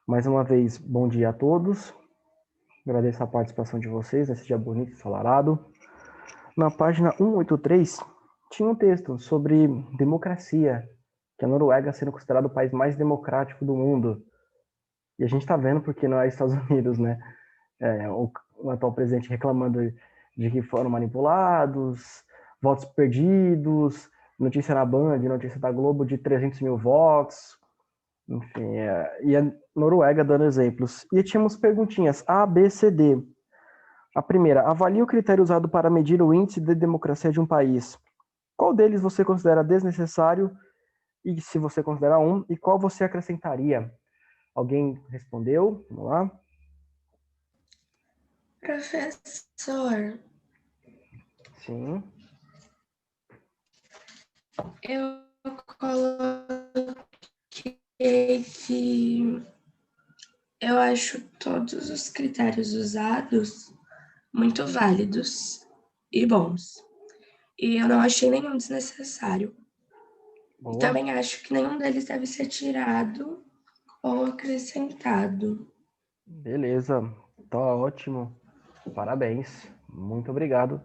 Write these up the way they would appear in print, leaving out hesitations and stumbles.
Mais uma vez, bom dia a todos. Agradeço a participação de vocês nesse dia bonito e ensolarado. Na página 183, tinha um texto sobre democracia, que a Noruega sendo considerado o país mais democrático do mundo. E a gente está vendo porque não é Estados Unidos, né? O atual presidente reclamando de que foram manipulados, votos perdidos, notícia na Band, notícia da Globo de 300 mil votos. Enfim, e a Noruega dando exemplos. E tínhamos perguntinhas A, B, C, D. A primeira, avalie o critério usado para medir o índice de democracia de um país. Qual deles você considera desnecessário? E se você considera um, e qual você acrescentaria? Alguém respondeu? Vamos lá. Professor, Sim. eu coloquei que eu acho todos os critérios usados muito válidos e bons. E eu não achei nenhum desnecessário. E Boa. também acho que nenhum deles deve ser tirado ou acrescentado. Beleza. Tá ótimo. Parabéns. Muito obrigado.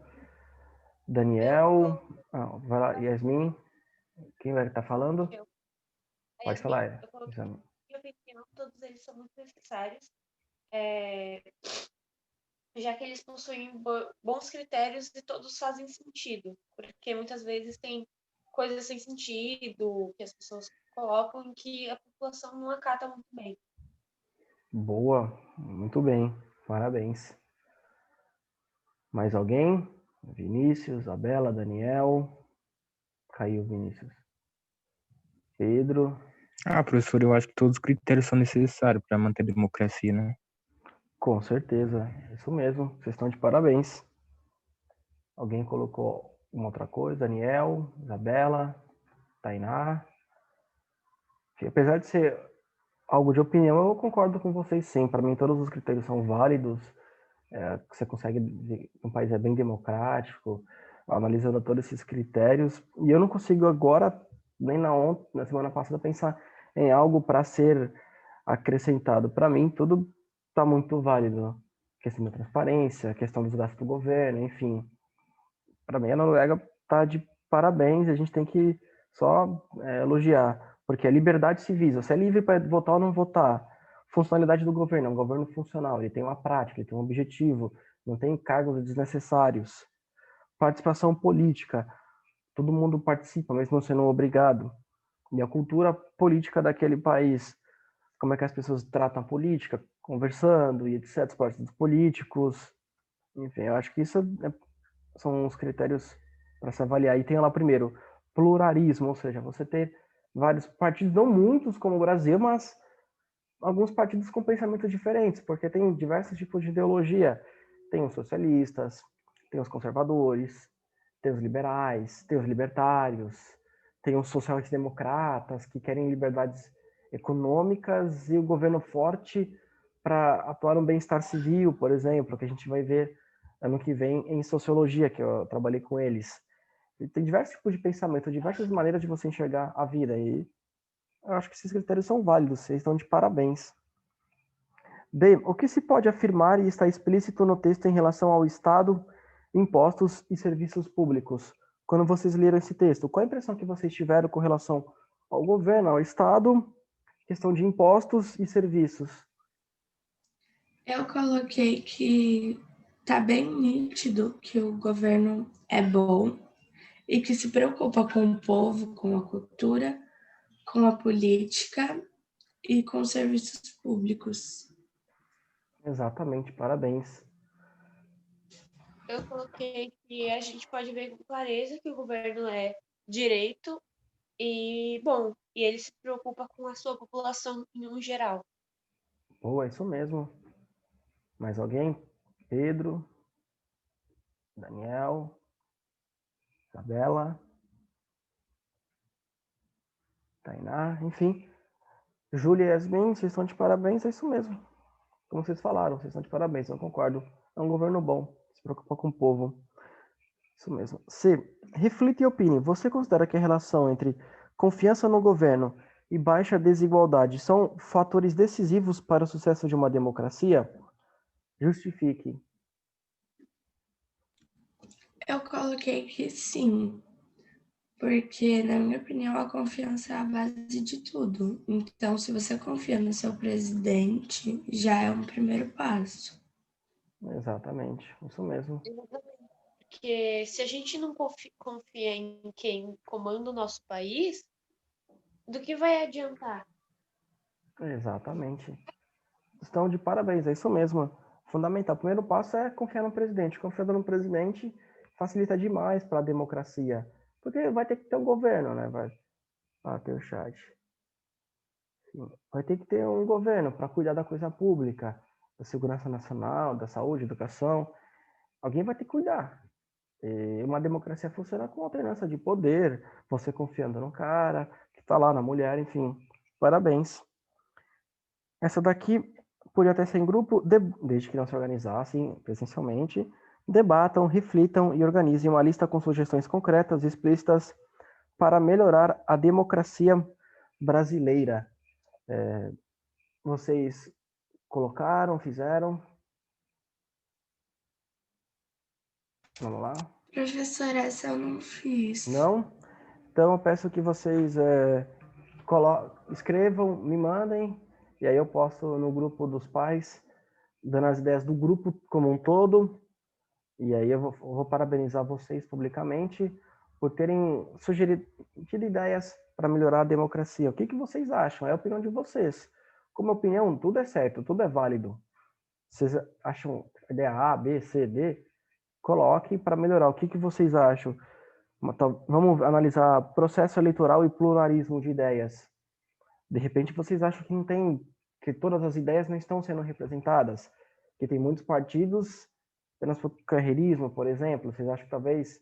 Daniel. Vai lá, Yasmin. Quem vai estar falando? Pode falar, Eu coloquei, Yasmin. na minha opinião, todos eles são muito necessários, já que eles possuem bons critérios e todos fazem sentido, porque muitas vezes tem coisas sem sentido que as pessoas colocam em que a população não acata muito bem. Boa. Muito bem. Parabéns. Mais alguém? Vinícius, Isabela, Daniel. Caiu, Vinícius. Pedro. Professor, eu acho que todos os critérios são necessários para manter a democracia, né? Com certeza. Isso mesmo. Vocês estão de parabéns. Alguém colocou uma outra coisa? Daniel, Isabela, Tainá. Apesar de ser algo de opinião, eu concordo com vocês sim. Para mim, todos os critérios são válidos. Você consegue ver que um país é bem democrático, analisando todos esses critérios. E eu não consigo agora, nem na semana passada, pensar em algo para ser acrescentado. Para mim, tudo está muito válido. Questão da transparência, questão dos gastos do governo, enfim. Para mim, a Noruega está de parabéns. A gente tem que só elogiar, porque é liberdade civil. Você é livre para votar ou não votar. Funcionalidade do governo, é um governo funcional. Ele tem uma prática, ele tem um objetivo, não tem cargos desnecessários. Participação política, todo mundo participa, mesmo sendo obrigado. E a cultura política daquele país, como é que as pessoas tratam a política, conversando e etc. Os partidos políticos, enfim, eu acho que isso são os critérios para se avaliar. E tem lá primeiro, pluralismo, ou seja, você ter vários partidos, não muitos como o Brasil, mas alguns partidos com pensamentos diferentes, porque tem diversos tipos de ideologia. Tem os socialistas, tem os conservadores, tem os liberais, tem os libertários, tem os sociais-democratas que querem liberdades econômicas e o governo forte para atuar no bem-estar civil, por exemplo, que a gente vai ver ano que vem em sociologia, que eu trabalhei com eles. E tem diversos tipos de pensamento, diversas maneiras de você enxergar a vida. E eu acho que esses critérios são válidos, vocês estão de parabéns. D. O que se pode afirmar e está explícito no texto em relação ao Estado, impostos e serviços públicos? Quando vocês leram esse texto, qual a impressão que vocês tiveram com relação ao governo, ao Estado, questão de impostos e serviços? Eu coloquei que tá bem nítido que o governo é bom e que se preocupa com o povo, com a cultura, com a política e com os serviços públicos. Exatamente, parabéns. Eu coloquei que a gente pode ver com clareza que o governo é direito e bom, e ele se preocupa com a sua população em um geral. Boa, isso mesmo. Mais alguém? Pedro, Daniel, Isabela, Tainá, enfim. Júlia e Yasmin, vocês estão de parabéns, é isso mesmo. Como vocês falaram, vocês estão de parabéns, eu concordo. É um governo bom, se preocupa com o povo. Isso mesmo. C. Reflita e opine. Você considera que a relação entre confiança no governo e baixa desigualdade são fatores decisivos para o sucesso de uma democracia? Justifique. Eu coloquei que sim, porque, na minha opinião, a confiança é a base de tudo. Então, se você confia no seu presidente, já é um primeiro passo. Exatamente, isso mesmo. Exatamente. Porque se a gente não confia em quem comanda o nosso país, do que vai adiantar? Exatamente. Estão de parabéns, é isso mesmo. Fundamental. O primeiro passo é confiar no presidente. Confiando no presidente facilita demais para a democracia. Porque vai ter que ter um governo, né? Vai ter o chat. Sim. Vai ter que ter um governo para cuidar da coisa pública, da segurança nacional, da saúde, educação. Alguém vai ter que cuidar. E uma democracia funciona com alternância de poder, você confiando no cara, que está lá, na mulher, enfim. Parabéns. Essa daqui podia até ser em grupo, desde que não se organizassem presencialmente. Debatam, reflitam e organizem uma lista com sugestões concretas e explícitas para melhorar a democracia brasileira. Vocês colocaram, fizeram? Vamos lá. Professora, essa eu não fiz. Não? Então eu peço que vocês escrevam, me mandem, e aí eu posto no grupo dos pais, dando as ideias do grupo como um todo. E aí eu vou parabenizar vocês publicamente por terem sugerido ideias para melhorar a democracia. O que vocês acham? É a opinião de vocês. Como opinião, tudo é certo, tudo é válido. Vocês acham ideia A, B, C, D? Coloque para melhorar. O que vocês acham? Vamos analisar processo eleitoral e pluralismo de ideias. De repente vocês acham que não tem, que todas as ideias não estão sendo representadas, que tem muitos partidos apenas por carreirismo, por exemplo. Vocês acham que talvez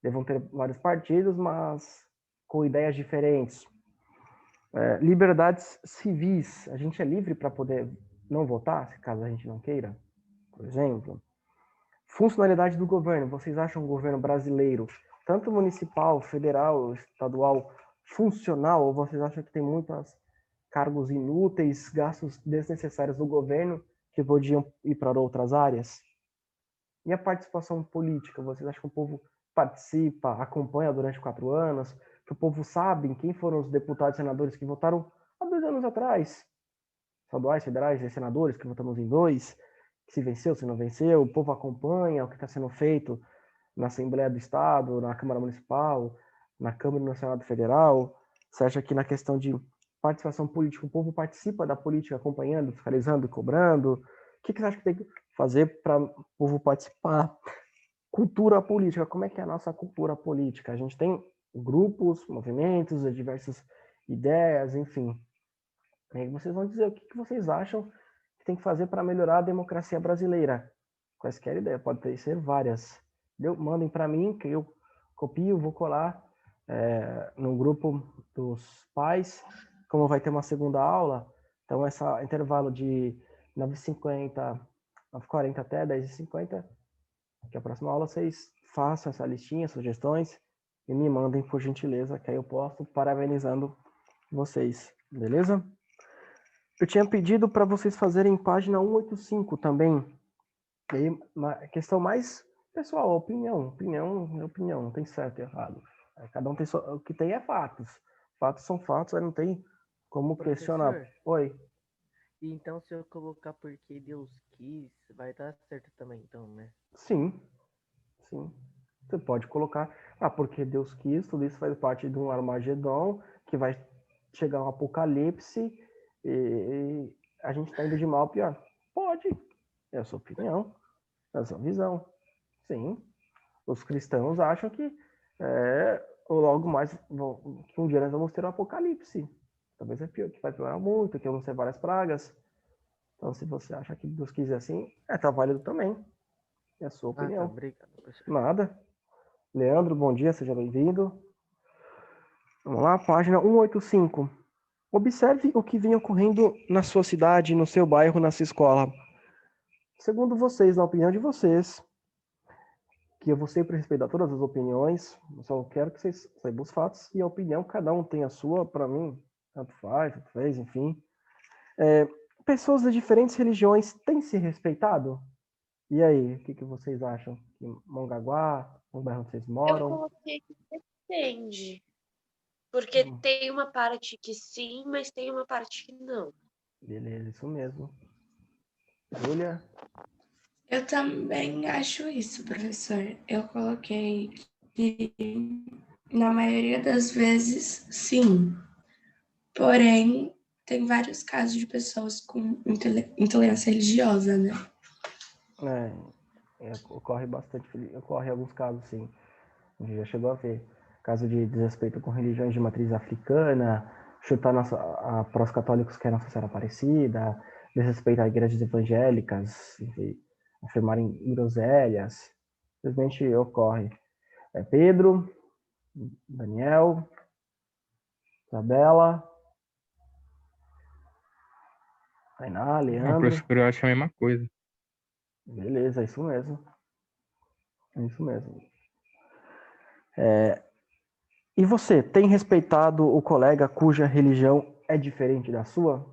devam ter vários partidos, mas com ideias diferentes. Liberdades civis. A gente é livre para poder não votar, se caso a gente não queira, por exemplo. Funcionalidade do governo. Vocês acham o governo brasileiro, tanto municipal, federal, estadual, funcional, ou vocês acham que tem muitos cargos inúteis, gastos desnecessários do governo que podiam ir para outras áreas? E a participação política? Vocês acham que o povo participa, acompanha durante 4 anos? Que o povo sabe quem foram os deputados e senadores que votaram há 2 anos atrás? Estaduais, federais e senadores que votamos em 2, se venceu, se não venceu, o povo acompanha o que está sendo feito na Assembleia do Estado, na Câmara Municipal, na Câmara e no Senado Federal. Você acha que na questão de participação política, o povo participa da política acompanhando, fiscalizando, cobrando? O que você acha que tem que fazer para o povo participar? Cultura política, como é que é a nossa cultura política? A gente tem grupos, movimentos, diversas ideias, enfim. Aí vocês vão dizer o que vocês acham que tem que fazer para melhorar a democracia brasileira. Quaisquer ideias, pode ser várias. Mandem para mim, que eu copio, vou colar no grupo dos pais. Como vai ter uma segunda aula, então esse intervalo de 9h50, 9h40 até 10h50, que é a próxima aula, vocês façam essa listinha, sugestões, e me mandem, por gentileza, que aí eu posto parabenizando vocês, beleza? Eu tinha pedido para vocês fazerem página 185 também. E aí, uma questão mais pessoal, opinião, não tem certo e errado. Cada um tem o que tem é fatos. Fatos são fatos, aí não tem como questionar. Professor, Oi. e então se eu colocar porque Deus quis, vai dar certo também, então, né? Sim. Você pode colocar, porque Deus quis, tudo isso faz parte de um Armagedon, que vai chegar um apocalipse e a gente está indo de mal a pior. Pode. É a sua opinião, é a sua visão. Sim. Os cristãos acham que logo mais que um dia nós vamos ter um apocalipse. Talvez é pior, que vai piorar muito, que vão ser várias pragas. Então, se você acha que Deus quis assim, tá válido também. É a sua Ah, tá, opinião. obrigado, professor. Nada. Leandro, bom dia, seja bem-vindo. Vamos lá, página 185. Observe o que vem ocorrendo na sua cidade, no seu bairro, na sua escola. Segundo vocês, na opinião de vocês, que eu vou sempre respeitar todas as opiniões, eu só quero que vocês saibam os fatos e a opinião, cada um tem a sua, para mim, tanto faz, tanto fez, enfim. Pessoas de diferentes religiões têm se respeitado? E aí, o que vocês acham? Em Mongaguá, no bairro onde vocês Eu moram? coloquei que depende. Porque tem uma parte que sim, mas tem uma parte que não. Beleza, isso mesmo. Júlia? Eu também acho isso, professor. Eu coloquei que, na maioria das vezes, sim. Porém, tem vários casos de pessoas com intolerância religiosa, né? Ocorre bastante, ocorre alguns casos, sim. A gente já chegou a ver. Caso de desrespeito com religiões de matriz africana, chutar a prós-católicos que é Nossa Senhora Aparecida, desrespeitar igrejas evangélicas, enfim, afirmarem groselhas. Simplesmente ocorre. Pedro, Daniel, Isabela, Tainá, Não, Leandro. professor, eu acho a mesma coisa. Beleza, é isso mesmo. É isso mesmo. E você, tem respeitado o colega cuja religião é diferente da sua?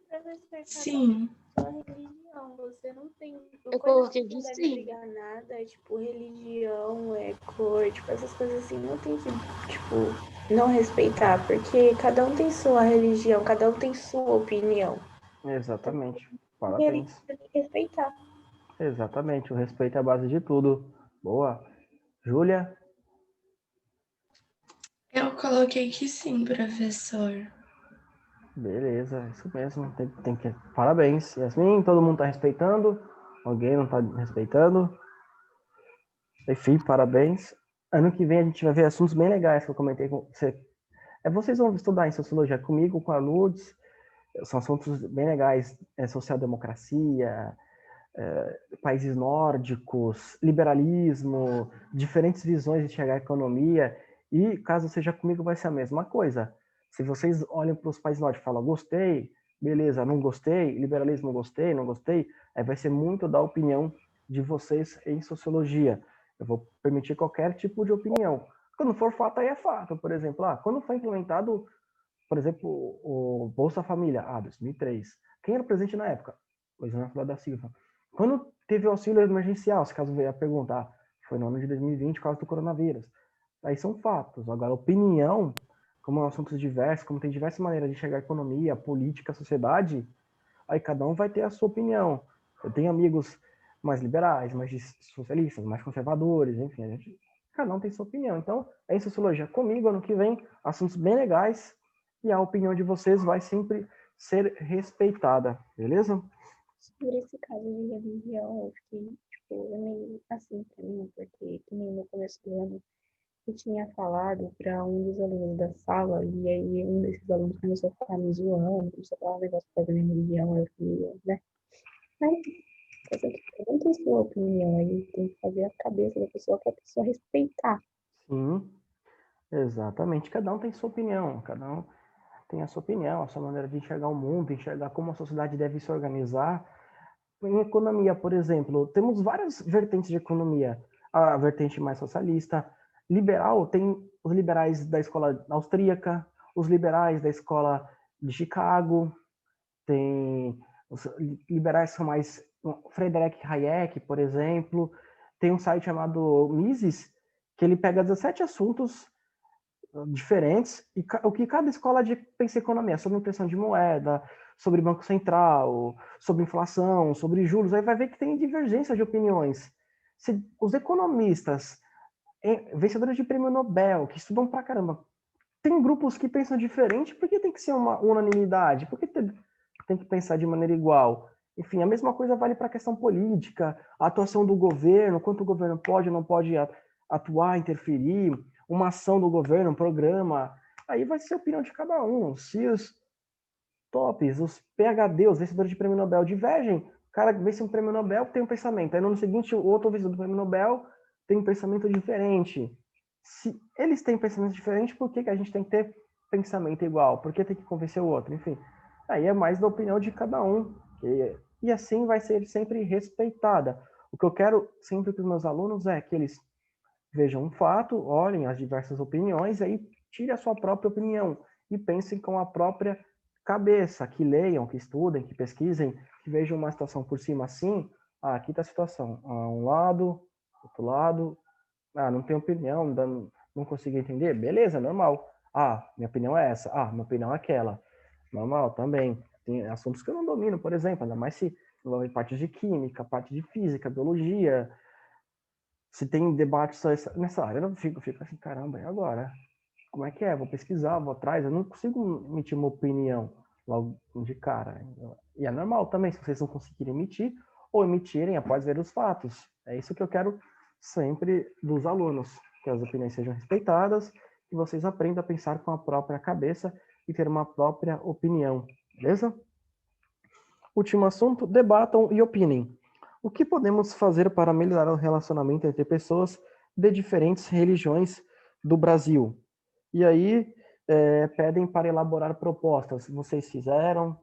Pra respeitar Sim. sua religião, você não tem. Eu Coisa coloquei que de não deve sim. brigar nada, tipo, religião, cor, tipo, essas coisas assim, não tem que, tipo, não respeitar, porque cada um tem sua religião, cada um tem sua opinião. Exatamente. E ele Parabéns. tem que respeitar. Exatamente. O respeito é a base de tudo. Boa. Júlia? Eu coloquei que sim, professor. Beleza, isso mesmo. Tem que. Parabéns. Yasmin, todo mundo tá respeitando? Alguém não tá respeitando? Enfim, parabéns. Ano que vem a gente vai ver assuntos bem legais que eu comentei com você. Vocês vão estudar em sociologia comigo, com a Lourdes. São assuntos bem legais. Social-democracia, países nórdicos, liberalismo, diferentes visões de enxergar a economia, e caso seja comigo vai ser a mesma coisa. Se vocês olham para os países nórdicos e falam, gostei, beleza, não gostei, liberalismo gostei, não gostei, aí vai ser muito da opinião de vocês em sociologia. Eu vou permitir qualquer tipo de opinião. Quando for fato, aí é fato. Por exemplo, quando foi implementado, por exemplo, o Bolsa Família, 2003. Quem era o presidente na época? Luiz Inácio Lula da Silva. Quando teve o auxílio emergencial, se caso venha perguntar, foi no ano de 2020 por causa do coronavírus. Aí são fatos. Agora, opinião, como é um assunto diverso, como tem diversas maneiras de enxergar a economia, a política, a sociedade, aí cada um vai ter a sua opinião. Eu tenho amigos mais liberais, mais socialistas, mais conservadores, enfim, cada um tem sua opinião. Então, é em sociologia comigo, ano que vem, assuntos bem legais, e a opinião de vocês vai sempre ser respeitada, beleza? Sobre esse caso de religião, eu fiquei, tipo, meio assim pra mim, porque que nem no começo do ano eu tinha falado para um dos alunos da sala, e aí um desses alunos começou a ficar me zoando, começou a falar um negócio sobre a minha religião, eu falei, né? Mas, cada um tem sua opinião, aí tem que fazer a cabeça da pessoa para a pessoa respeitar. Sim, exatamente. Cada um tem sua opinião, cada um tem a sua opinião, a sua maneira de enxergar o mundo, enxergar como a sociedade deve se organizar. Em economia, por exemplo, temos várias vertentes de economia. A vertente mais socialista, liberal, tem os liberais da escola austríaca, os liberais da escola de Chicago, tem os liberais que são mais Friedrich Hayek, por exemplo. Tem um site chamado Mises, que ele pega 17 assuntos diferentes e o que cada escola pensa em economia, sobre impressão de moeda, sobre Banco Central, sobre inflação, sobre juros, aí vai ver que tem divergência de opiniões. Se os economistas, vencedores de prêmio Nobel, que estudam pra caramba, tem grupos que pensam diferente, por que tem que ser uma unanimidade? Por que tem que pensar de maneira igual? Enfim, a mesma coisa vale para a questão política, a atuação do governo, quanto o governo pode ou não pode atuar, interferir, uma ação do governo, um programa. Aí vai ser a opinião de cada um. Se os tops, os PhD, os vencedores de prêmio Nobel divergem, o cara vence um prêmio Nobel tem um pensamento. Aí no ano seguinte, o outro vencedor do prêmio Nobel tem um pensamento diferente. Se eles têm pensamento diferente, por que a gente tem que ter pensamento igual? Por que tem que convencer o outro? Enfim, aí é mais da opinião de cada um. E assim vai ser sempre respeitada. O que eu quero sempre para os meus alunos é que eles vejam um fato, olhem as diversas opiniões, e aí tire a sua própria opinião e pensem com a própria cabeça, que leiam, que estudem, que pesquisem, que vejam uma situação por cima assim, aqui está a situação, um lado, outro lado, não tenho opinião, não consigo entender, beleza, normal. Minha opinião é essa, minha opinião é aquela, normal também. Tem assuntos que eu não domino, por exemplo, ainda mais se envolve parte de química, parte de física, biologia. Se tem debate só nessa área, eu fico assim, caramba, e agora? Como é que é? Vou pesquisar, vou atrás, eu não consigo emitir uma opinião logo de cara. E é normal também, se vocês não conseguirem emitir, ou emitirem após ver os fatos. É isso que eu quero sempre dos alunos, que as opiniões sejam respeitadas, que vocês aprendam a pensar com a própria cabeça e ter uma própria opinião, beleza? Último assunto, debatam e opinem. O que podemos fazer para melhorar o relacionamento entre pessoas de diferentes religiões do Brasil? E aí, pedem para elaborar propostas. Vocês fizeram?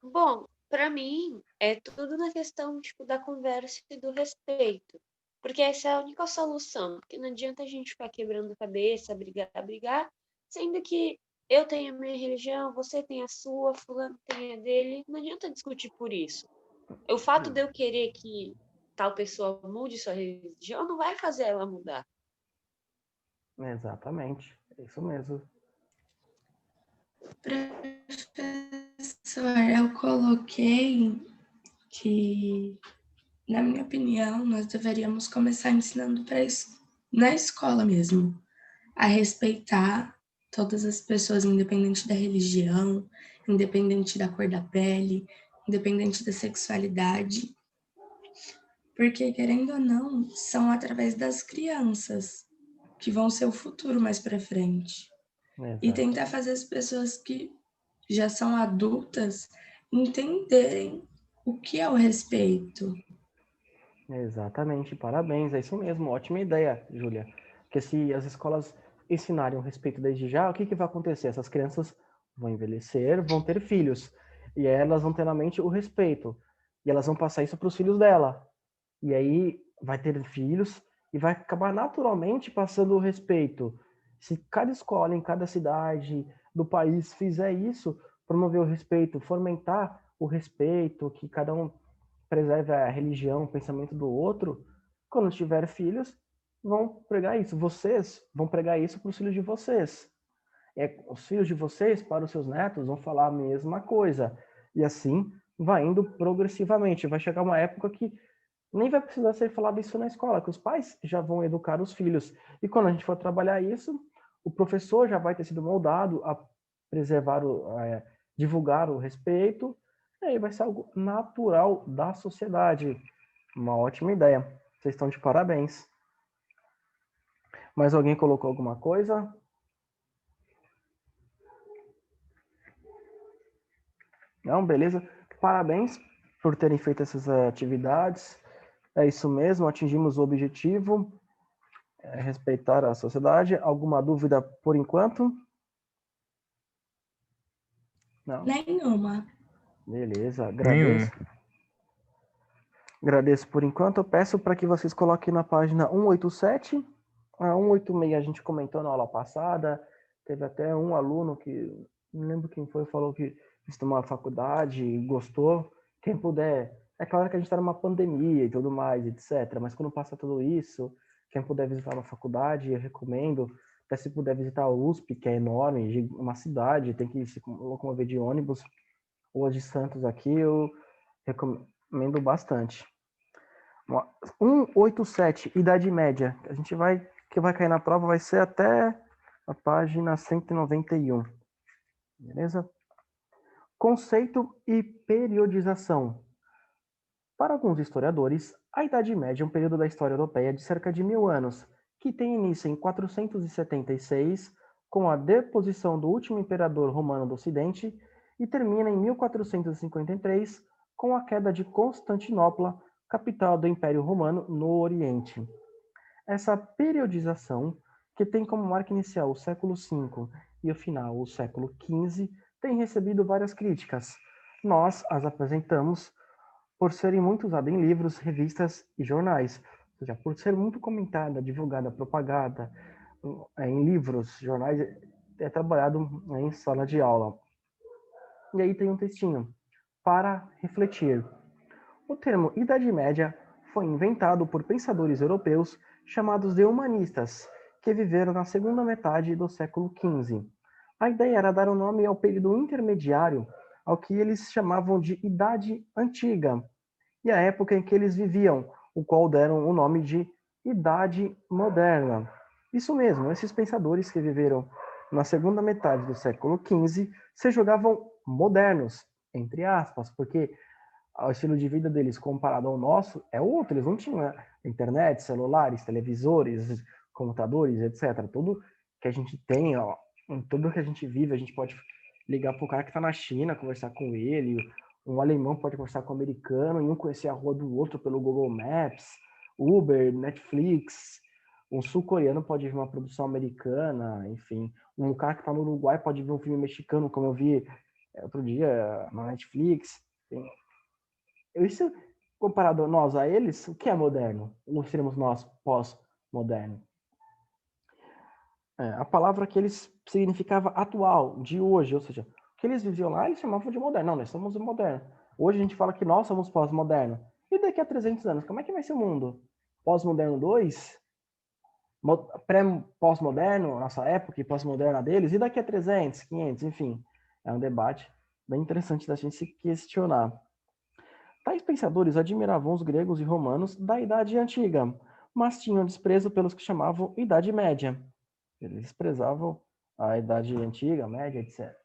Bom, para mim, é tudo na questão, tipo, da conversa e do respeito. Porque essa é a única solução. Porque não adianta a gente ficar quebrando cabeça, brigar, sendo que eu tenho a minha religião, você tem a sua, fulano tem a dele. Não adianta discutir por isso. O fato de eu querer que tal pessoa mude sua religião não vai fazer ela mudar. Exatamente, é isso mesmo. Professor, eu coloquei que, na minha opinião, nós deveríamos começar ensinando na escola mesmo, a respeitar todas as pessoas, independente da religião, independente da cor da pele, independente da sexualidade. Porque, querendo ou não, são através das crianças que vão ser o futuro mais para frente. Exato. E tentar fazer as pessoas que já são adultas entenderem o que é o respeito. Exatamente, parabéns, é isso mesmo, ótima ideia, Júlia. Porque se as escolas ensinarem o respeito desde já, o que vai acontecer? Essas crianças vão envelhecer, vão ter filhos, e elas vão ter na mente o respeito, e elas vão passar isso para os filhos dela. E aí vai ter filhos e vai acabar naturalmente passando o respeito. Se cada escola em cada cidade do país fizer isso, promover o respeito, fomentar o respeito, que cada um preserve a religião, o pensamento do outro, quando tiver filhos, vão pregar isso. Vocês vão pregar isso para os filhos de vocês. Os filhos de vocês, para os seus netos, vão falar a mesma coisa. E assim vai indo progressivamente. Vai chegar uma época que nem vai precisar ser falado isso na escola, que os pais já vão educar os filhos. E quando a gente for trabalhar isso, o professor já vai ter sido moldado a preservar, divulgar o respeito, e aí vai ser algo natural da sociedade. Uma ótima ideia. Vocês estão de parabéns. Mais alguém colocou alguma coisa? Não, beleza. Parabéns por terem feito essas atividades. É isso mesmo, atingimos o objetivo. Respeitar a sociedade. Alguma dúvida por enquanto? Não? Nenhuma. Beleza, Nenhuma. Agradeço por enquanto. Eu peço para que vocês coloquem na página 187. A 186 a gente comentou na aula passada. Teve até um aluno que, não lembro quem foi, falou que estudou uma faculdade e gostou. Quem puder. É claro que a gente está numa pandemia e tudo mais, etc. Mas quando passa tudo isso, quem puder visitar uma faculdade, eu recomendo. Até se puder visitar a USP, que é enorme, uma cidade, tem que se locomover de ônibus. Ou a de Santos aqui, eu recomendo bastante. 187, Idade Média. Que vai cair na prova vai ser até a página 191. Beleza? Conceito e periodização. Para alguns historiadores, a Idade Média é um período da história europeia de cerca de 1000 anos, que tem início em 476, com a deposição do último imperador romano do Ocidente, e termina em 1453, com a queda de Constantinopla, capital do Império Romano no Oriente. Essa periodização, que tem como marca inicial o século V e o final o século XV, tem recebido várias críticas. Nós as apresentamos por serem muito usadas em livros, revistas e jornais, ou seja, por ser muito comentada, divulgada, propagada, em livros, jornais, é trabalhado em sala de aula. E aí tem um textinho, para refletir. O termo Idade Média foi inventado por pensadores europeus chamados de humanistas, que viveram na segunda metade do século XV. A ideia era dar um nome ao período intermediário, ao que eles chamavam de Idade Antiga, e a época em que eles viviam, o qual deram o nome de Idade Moderna. Isso mesmo, esses pensadores que viveram na segunda metade do século XV se julgavam modernos, entre aspas, porque o estilo de vida deles comparado ao nosso é outro. Eles não tinham internet, celulares, televisores, computadores, etc. Tudo que a gente tem, ó, tudo que a gente vive, a gente pode ligar para o cara que está na China, conversar com ele. Um alemão pode conversar com um americano e um conhecer a rua do outro pelo Google Maps, Uber, Netflix. Um sul-coreano pode ver uma produção americana, enfim. Um cara que está no Uruguai pode ver um filme mexicano, como eu vi outro dia na Netflix. Isso, comparado nós a eles, o que é moderno? Ou seremos nós pós-moderno? A palavra que eles significava atual, de hoje, ou seja, o que eles viviam lá, eles chamavam de moderno. Não, nós somos moderno. Hoje a gente fala que nós somos pós-moderno. E daqui a 300 anos, como é que vai ser o mundo? Pós-moderno 2? Pós-moderno, nossa época, e pós-moderna deles? E daqui a 300, 500, enfim. É um debate bem interessante da gente se questionar. Tais pensadores admiravam os gregos e romanos da Idade Antiga, mas tinham desprezo pelos que chamavam Idade Média. Eles desprezavam a Idade Antiga, Média, etc.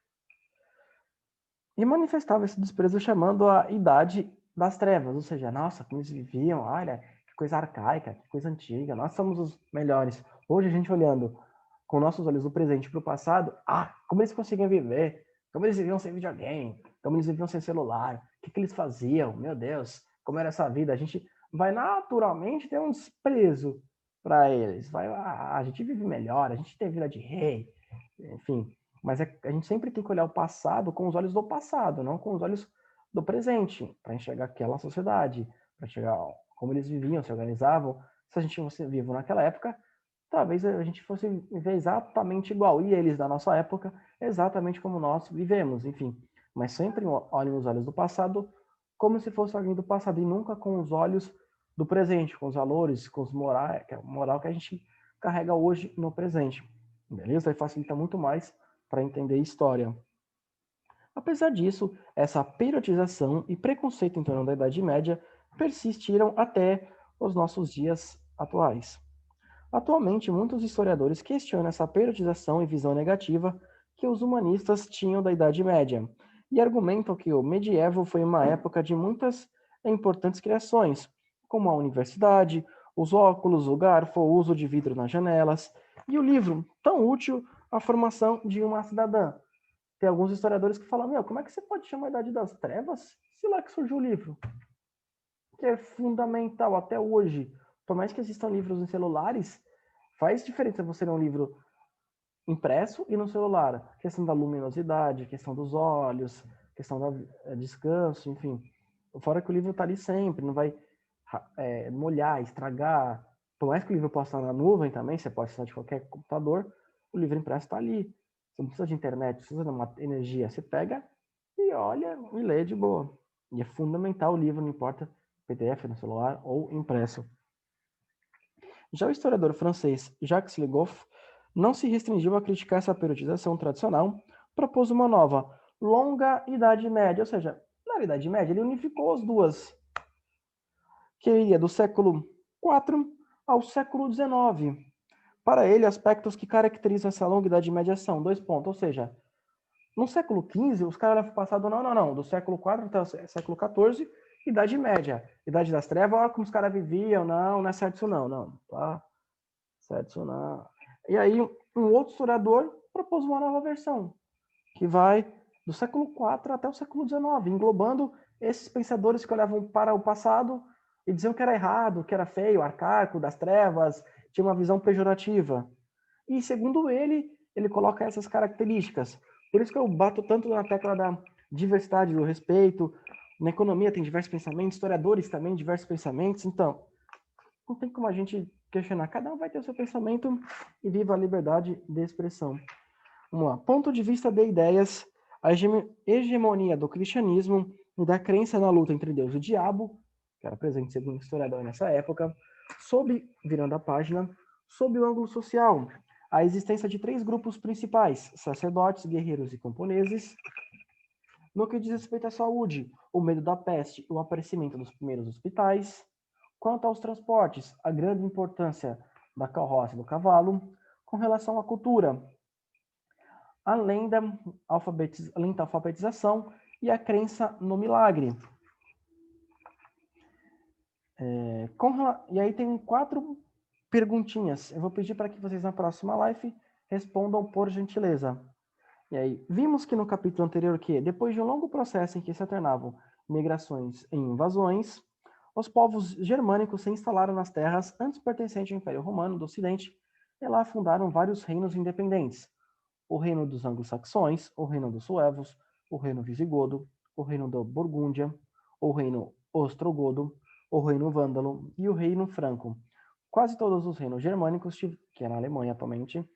E manifestavam esse desprezo chamando a Idade das Trevas, ou seja, nossa, como eles viviam, olha, que coisa arcaica, que coisa antiga, nós somos os melhores. Hoje a gente olhando com nossos olhos do presente para o passado, como eles conseguiam viver, como eles viviam sem videogame, como eles viviam sem celular, o que eles faziam, meu Deus, como era essa vida. A gente vai naturalmente ter um desprezo para eles. A gente vive melhor, a gente tem vida de rei, enfim. Mas a gente sempre tem que olhar o passado com os olhos do passado, não com os olhos do presente, para enxergar aquela sociedade, para enxergar como eles viviam, se organizavam. Se a gente fosse vivo naquela época, talvez a gente fosse viver exatamente igual. E eles, da nossa época, exatamente como nós vivemos, enfim. Mas sempre olhem os olhos do passado como se fosse alguém do passado e nunca com os olhos do presente, com os valores, com os moral que a gente carrega hoje no presente. Beleza? Aí facilita muito mais para entender a história. Apesar disso, essa periodização e preconceito em torno da Idade Média persistiram até os nossos dias atuais. Atualmente, muitos historiadores questionam essa periodização e visão negativa que os humanistas tinham da Idade Média e argumentam que o medievo foi uma época de muitas e importantes criações, como a universidade, os óculos, o garfo, o uso de vidro nas janelas e o livro, tão útil à formação de uma cidadã. Tem alguns historiadores que falam, como é que você pode chamar a Idade das Trevas se lá que surgiu o livro? Que é fundamental até hoje. Por mais que existam livros em celulares, faz diferença você ler um livro impresso e no celular. Questão da luminosidade, questão dos olhos, questão do descanso, enfim. Fora que o livro está ali sempre, não vai molhar, estragar. Por mais que o livro possa estar na nuvem também, você pode acessar de qualquer computador, o livro impresso está ali. Você não precisa de internet, precisa de uma energia. Você pega e olha e lê de boa. E é fundamental o livro, não importa PDF no celular ou impresso. Já o historiador francês Jacques Le Goff não se restringiu a criticar essa periodização tradicional, propôs uma nova, longa Idade Média, ou seja, na Idade Média ele unificou as duas, que iria do século IV ao século XIX. Para ele, aspectos que caracterizam essa longa Idade Média são 2 pontos, ou seja, no século XV, os caras levam o passado, não, do século IV até o século XIV, Idade Média. Idade das Trevas, olha como os caras viviam, não é certo isso não, tá? Certo isso não. E aí, um outro historiador propôs uma nova versão, que vai do século IV até o século XIX, englobando esses pensadores que olhavam para o passado e diziam que era errado, que era feio, arcaico, das trevas, tinha uma visão pejorativa. E, segundo ele coloca essas características. Por isso que eu bato tanto na tecla da diversidade, do respeito. Na economia tem diversos pensamentos, historiadores também, diversos pensamentos. Então, não tem como a gente questionar. Cada um vai ter o seu pensamento e viva a liberdade de expressão. Vamos lá. Ponto de vista de ideias, a hegemonia do cristianismo e da crença na luta entre Deus e o diabo, que era presente segundo o historiador nessa época, virando a página, sob o ângulo social, a existência de 3 grupos principais, sacerdotes, guerreiros e camponeses. No que diz respeito à saúde, o medo da peste e o aparecimento dos primeiros hospitais. Quanto aos transportes, a grande importância da carroça e do cavalo. Com relação à cultura, a lenta alfabetização e a crença no milagre. E aí tem 4 perguntinhas. Eu vou pedir para que vocês na próxima live respondam por gentileza. E aí, vimos que no capítulo anterior que, depois de um longo processo em que se alternavam migrações e invasões, os povos germânicos se instalaram nas terras antes pertencentes ao Império Romano do Ocidente e lá fundaram vários reinos independentes. O reino dos anglo-saxões, o reino dos suevos, o reino visigodo, o reino da Burgúndia, o reino ostrogodo, o reino vândalo e o reino franco. Quase todos os reinos germânicos, que é na Alemanha atualmente,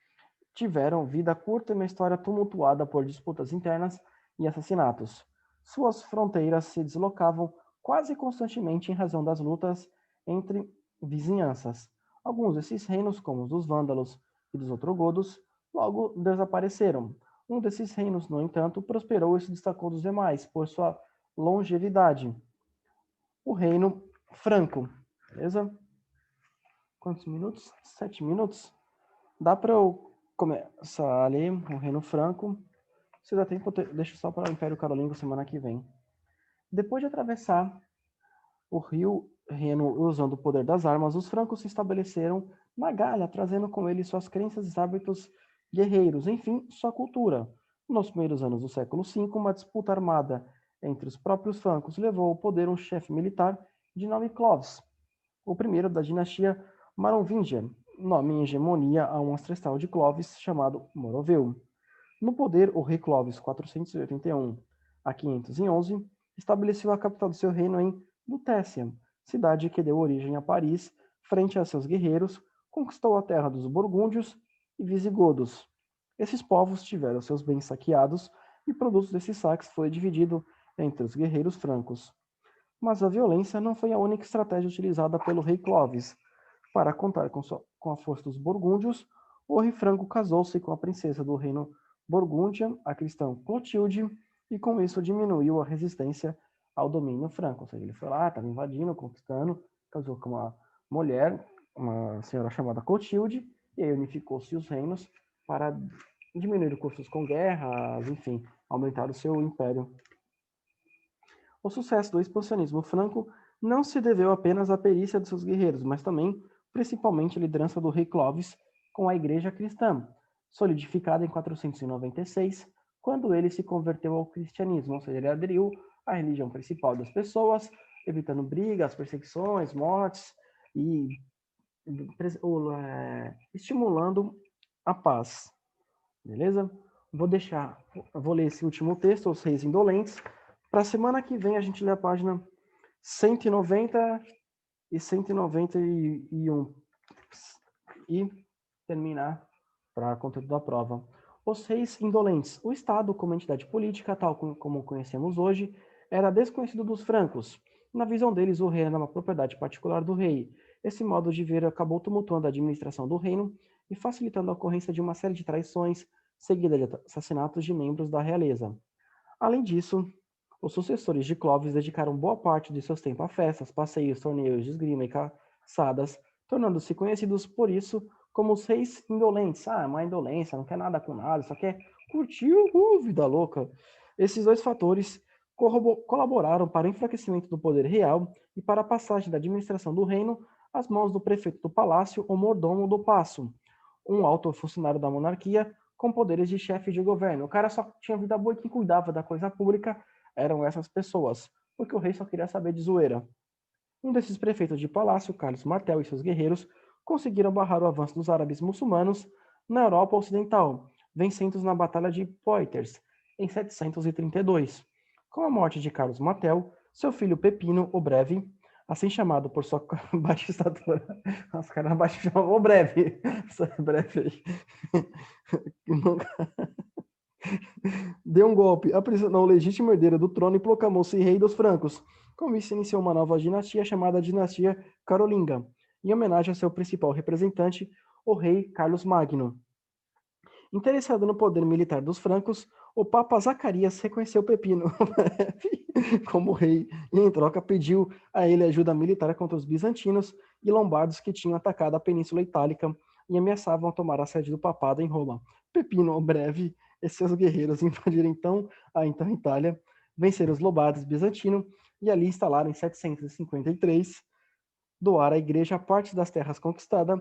tiveram vida curta e uma história tumultuada por disputas internas e assassinatos. Suas fronteiras se deslocavam quase constantemente em razão das lutas entre vizinhanças. Alguns desses reinos, como os dos vândalos e dos ostrogodos, logo desapareceram. Um desses reinos, no entanto, prosperou e se destacou dos demais por sua longevidade. O reino franco. Beleza? Quantos minutos? 7 minutos? Dá para eu começar ali o reino franco. Se dá tempo, deixo só para o Império Carolíngico semana que vem. Depois de atravessar o rio Reno usando o poder das armas, os francos se estabeleceram na Gália, trazendo com eles suas crenças e hábitos guerreiros, enfim, sua cultura. Nos primeiros anos do século V, uma disputa armada entre os próprios francos levou ao poder um chefe militar de nome Clovis, o primeiro da dinastia Merovingia, nome em hegemonia a um ancestral de Clovis chamado Moroveu. No poder, o rei Clovis, 481 a 511, estabeleceu a capital do seu reino em Lutécia, cidade que deu origem a Paris. Frente a seus guerreiros, conquistou a terra dos burgúndios e visigodos. Esses povos tiveram seus bens saqueados e produtos desses saques foi dividido entre os guerreiros francos. Mas a violência não foi a única estratégia utilizada pelo rei Clovis. Para contar com a força dos burgúndios, o rei franco casou-se com a princesa do reino Burgúndia, a cristã Clotilde, e com isso diminuiu a resistência ao domínio franco. Ou seja, ele foi lá, estava invadindo, conquistando, casou com uma mulher, uma senhora chamada Clotilde, e aí unificou-se os reinos para diminuir custos com guerras, enfim, aumentar o seu império. O sucesso do expansionismo franco não se deveu apenas à perícia de seus guerreiros, mas também, principalmente, à liderança do rei Clovis com a igreja cristã, solidificada em 496, quando ele se converteu ao cristianismo, ou seja, ele aderiu à religião principal das pessoas, evitando brigas, perseguições, mortes e estimulando a paz. Beleza? Vou ler esse último texto, Os Reis Indolentes. Para a semana que vem a gente lê a página 190 e 191 e terminar para conteúdo da prova. Os reis indolentes. O Estado, como entidade política, tal como conhecemos hoje, era desconhecido dos francos. Na visão deles, o rei era uma propriedade particular do rei. Esse modo de ver acabou tumultuando a administração do reino e facilitando a ocorrência de uma série de traições, seguida de assassinatos de membros da realeza. Além disso, os sucessores de Clovis dedicaram boa parte de seus tempos a festas, passeios, torneios de esgrima e caçadas, tornando-se conhecidos por isso como os reis indolentes. Uma indolência, não quer nada com nada, só quer curtir vida louca. Esses dois fatores colaboraram para o enfraquecimento do poder real e para a passagem da administração do reino às mãos do prefeito do palácio ou mordomo do paço, um alto funcionário da monarquia com poderes de chefe de governo. O cara só tinha vida boa e quem cuidava da coisa pública eram essas pessoas, porque o rei só queria saber de zoeira. Um desses prefeitos de palácio, Carlos Martel e seus guerreiros, conseguiram barrar o avanço dos árabes muçulmanos na Europa Ocidental, vencendo-os na Batalha de Poitiers, em 732. Com a morte de Carlos Martel, seu filho Pepino, o Breve, Assim chamado por sua baixa estatura. Os caras baixos chamam o breve. Isso é breve aí. Deu um golpe, aprisionou o legítimo herdeiro do trono e proclamou-se rei dos francos. Com isso, iniciou uma nova dinastia chamada Dinastia Carolinga, em homenagem ao seu principal representante, o rei Carlos Magno. Interessado no poder militar dos francos, o Papa Zacarias reconheceu Pepino como rei e, em troca, pediu a ele ajuda militar contra os bizantinos e lombardos que tinham atacado a Península Itálica e ameaçavam tomar a sede do papado em Roma. Pepino, o breve, e seus guerreiros invadiram então a Itália, venceram os lombardos bizantinos e ali instalaram em 753, doar à igreja parte das terras conquistadas.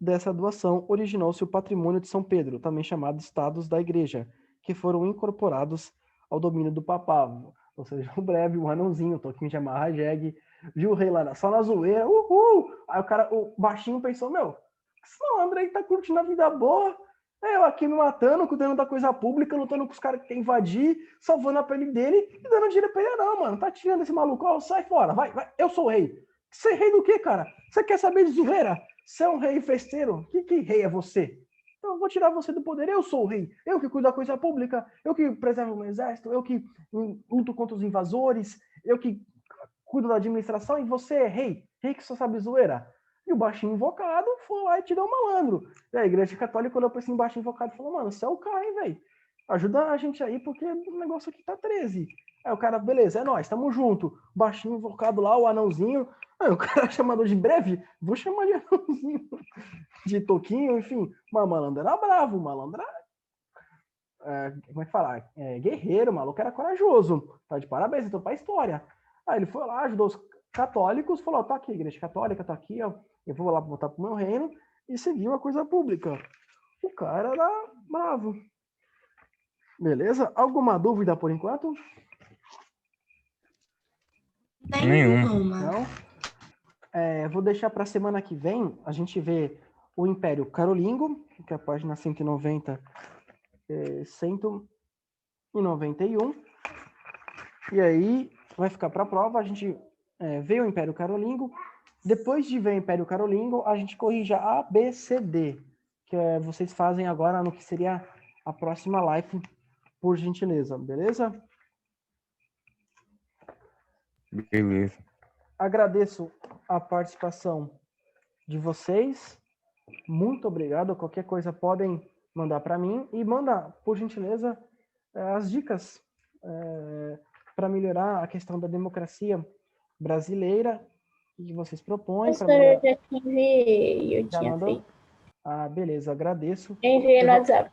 Dessa doação originou-se o patrimônio de São Pedro, também chamado Estados da Igreja, que foram incorporados ao domínio do papado. Ou seja, o breve, o anãozinho, o Toquinho de Amarra Jeg, viu o rei lá só na zoeira, uhul! Aí o baixinho pensou, meu, esse malandro aí tá curtindo a vida boa, eu aqui me matando, cuidando da coisa pública, lutando com os caras que querem invadir, salvando a pele dele e dando dinheiro pra ele. Não, mano, tá tirando esse maluco, ó, sai fora, vai, eu sou o rei. Você é rei do quê, cara? Você quer saber de zoeira? Você é um rei festeiro? Que rei é você? Então eu vou tirar você do poder. Eu sou o rei. Eu que cuido da coisa pública. Eu que preservo o meu exército. Eu que luto contra os invasores. Eu que cuido da administração. E você é rei. Rei que só sabe zoeira. E o baixinho invocado foi lá e tirou o malandro. E a igreja católica olhou para esse baixinho invocado e falou, mano, você é o cara, hein, velho? Ajuda a gente aí, porque o negócio aqui tá 13. Aí o cara, beleza, é nóis, tamo junto. Baixinho invocado lá, o anãozinho. Aí o cara chamado de breve, vou chamar de anãozinho. De Toquinho, enfim. Mas o malandro era bravo, o malandro era, como é que fala? Guerreiro, o maluco era corajoso. Tá de parabéns, então, pra história. Aí ele foi lá, ajudou os católicos, falou, tá aqui, igreja católica, tá aqui, ó. Eu vou lá voltar pro meu reino e seguiu a coisa pública. O cara era bravo. Beleza? Alguma dúvida por enquanto? Nenhuma. Não? Vou deixar para a semana que vem a gente ver o Império Carolingo, que é a página 190 e 191. E aí vai ficar para a prova, a gente vê o Império Carolingo. Depois de ver o Império Carolingo, a gente corrige A, B, C, D, que vocês fazem agora no que seria a próxima live, por gentileza, beleza? Beleza. Agradeço a participação de vocês. Muito obrigado. Qualquer coisa podem mandar para mim. E manda, por gentileza, as dicas para melhorar a questão da democracia brasileira que vocês propõem. Professor, eu já te enviei, eu Já tinha mandou? feito. Ah, beleza, agradeço. Eu enviei no WhatsApp.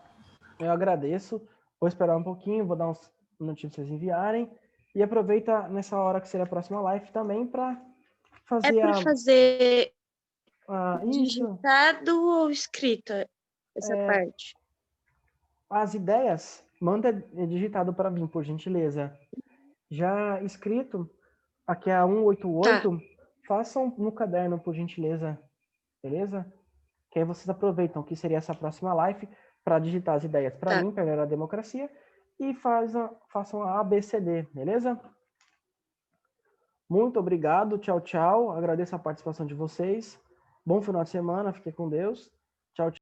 Eu agradeço. Vou esperar um pouquinho, vou dar uns minutinhos para vocês enviarem. E aproveita nessa hora que será a próxima live também para fazer É para fazer isso. digitado ou escrito essa parte? As ideias, manda digitado para mim, por gentileza. Já escrito, aqui é a 188, façam no caderno, por gentileza. Beleza? Que aí vocês aproveitam que seria essa próxima live para digitar as ideias para mim, para melhorar a democracia, e façam a ABCD, beleza? Muito obrigado, tchau, tchau. Agradeço a participação de vocês. Bom final de semana, fiquem com Deus. Tchau, tchau.